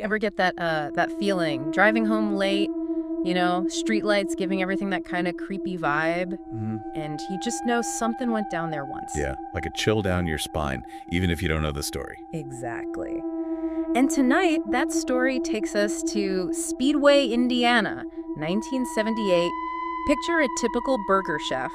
Ever get that feeling driving home late, streetlights giving everything that kind of creepy vibe, Hmm. and you just know something went down there once. Yeah, like a chill down your spine, even if you don't know the story. Exactly. And tonight, that story takes us to Speedway, Indiana, 1978. Picture a typical burger chef.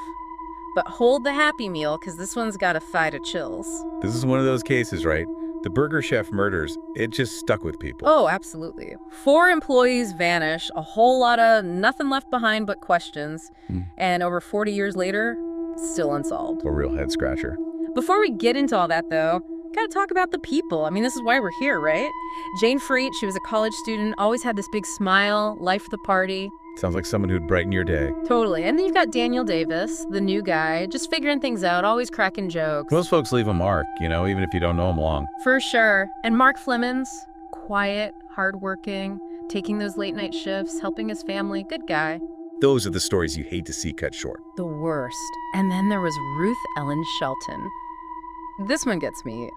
But hold the Happy Meal, because this one's got a thigh to chills. This is one of those cases, right? The Burger Chef murders, it just stuck with people. Oh, absolutely. 4 employees vanish, a whole lot of nothing left behind but questions. Hmm. And over 40 years later, still unsolved. A real head scratcher. Before we get into all that, though, gotta talk about the people. I mean, this is why we're here, right? Jane Freet, she was a college student, always had this big smile, life of the party. Sounds like someone who'd brighten your day. Totally. And then you've got Daniel Davis, the new guy, just figuring things out, always cracking jokes. Most folks leave a mark, even if you don't know them long. For sure. And Mark Flemons, quiet, hardworking, taking those late night shifts, helping his family, good guy. Those are the stories you hate to see cut short. The worst. And then there was Ruth Ellen Shelton. This one gets me.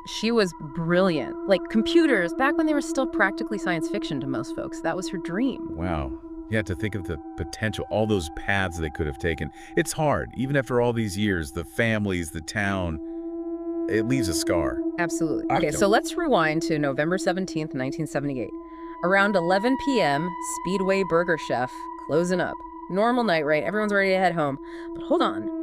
She was brilliant. Like computers, back when they were still practically science fiction to most folks, that was her dream. Wow. Yeah, to think of the potential, all those paths they could have taken. It's hard. Even after all these years, the families, the town, it leaves a scar. Absolutely. Okay, so let's rewind to November 17th, 1978. Around 11 p.m., Speedway Burger Chef closing up. Normal night, right? Everyone's ready to head home. But hold on.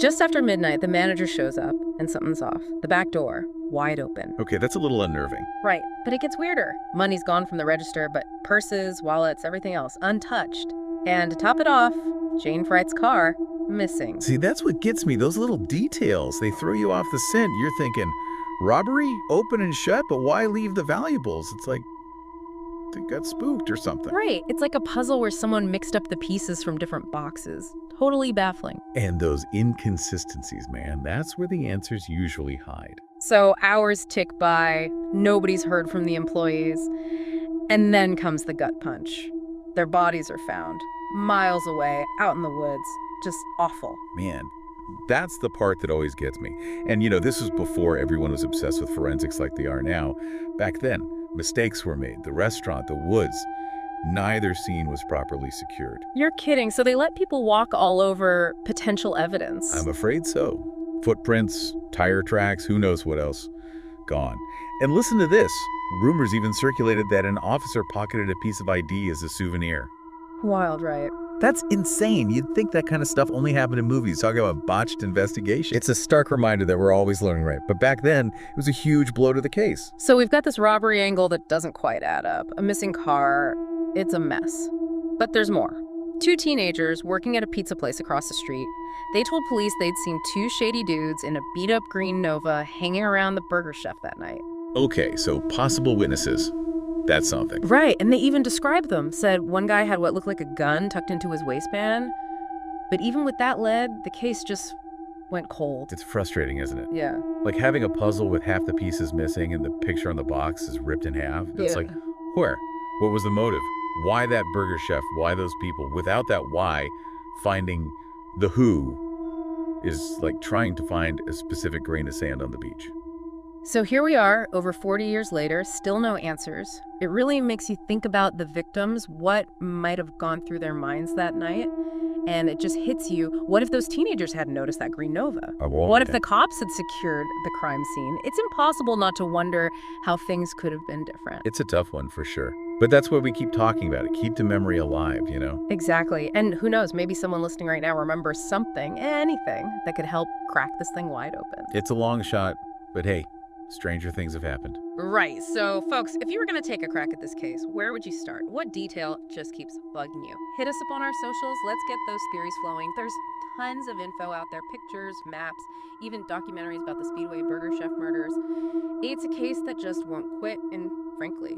Just after midnight, the manager shows up and something's off. The back door, wide open. Okay, that's a little unnerving. Right, but it gets weirder. Money's gone from the register, but purses, wallets, everything else, untouched. And to top it off, Jane Freit's car, missing. See, that's what gets me, those little details. They throw you off the scent. You're thinking, robbery, open and shut, but why leave the valuables? It's like they got spooked or something. Right, it's like a puzzle where someone mixed up the pieces from different boxes. Totally baffling. And those inconsistencies, man, that's where the answers usually hide. So hours tick by, nobody's heard from the employees, and then comes the gut punch. Their bodies are found, miles away, out in the woods. Just awful. Man, that's the part that always gets me. And this was before everyone was obsessed with forensics like they are now. Back then, mistakes were made. The restaurant, the woods, neither scene was properly secured. You're kidding. So they let people walk all over potential evidence. I'm afraid so. Footprints, tire tracks, who knows what else. Gone. And listen to this. Rumors even circulated that an officer pocketed a piece of ID as a souvenir. Wild, right? That's insane. You'd think that kind of stuff only happened in movies. Talk about botched investigation. It's a stark reminder that we're always learning, right? But back then, it was a huge blow to the case. So we've got this robbery angle that doesn't quite add up. A missing car. It's a mess. But there's more. 2 teenagers working at a pizza place across the street. They told police they'd seen 2 shady dudes in a beat-up green Nova hanging around the burger chef that night. Okay, so possible witnesses. That's something. Right, and they even described them. Said one guy had what looked like a gun tucked into his waistband. But even with that lead, the case just went cold. It's frustrating, isn't it? Yeah. Like having a puzzle with half the pieces missing and the picture on the box is ripped in half. It's like, where? What was the motive? Why that burger chef? Why those people? Without that why, finding the who is like trying to find a specific grain of sand on the beach. So here we are, over 40 years later, still no answers. It really makes you think about the victims, what might have gone through their minds that night. And it just hits you, what if those teenagers hadn't noticed that green Nova? What if the cops had secured the crime scene? It's impossible not to wonder how things could have been different. It's a tough one for sure. But that's why we keep talking about it. Keep the memory alive, Exactly. And who knows, maybe someone listening right now remembers something, anything, that could help crack this thing wide open. It's a long shot, but hey, stranger things have happened. Right. So, folks, if you were going to take a crack at this case, where would you start? What detail just keeps bugging you? Hit us up on our socials. Let's get those theories flowing. There's tons of info out there, pictures, maps, even documentaries about the Speedway Burger Chef murders. It's a case that just won't quit, and frankly,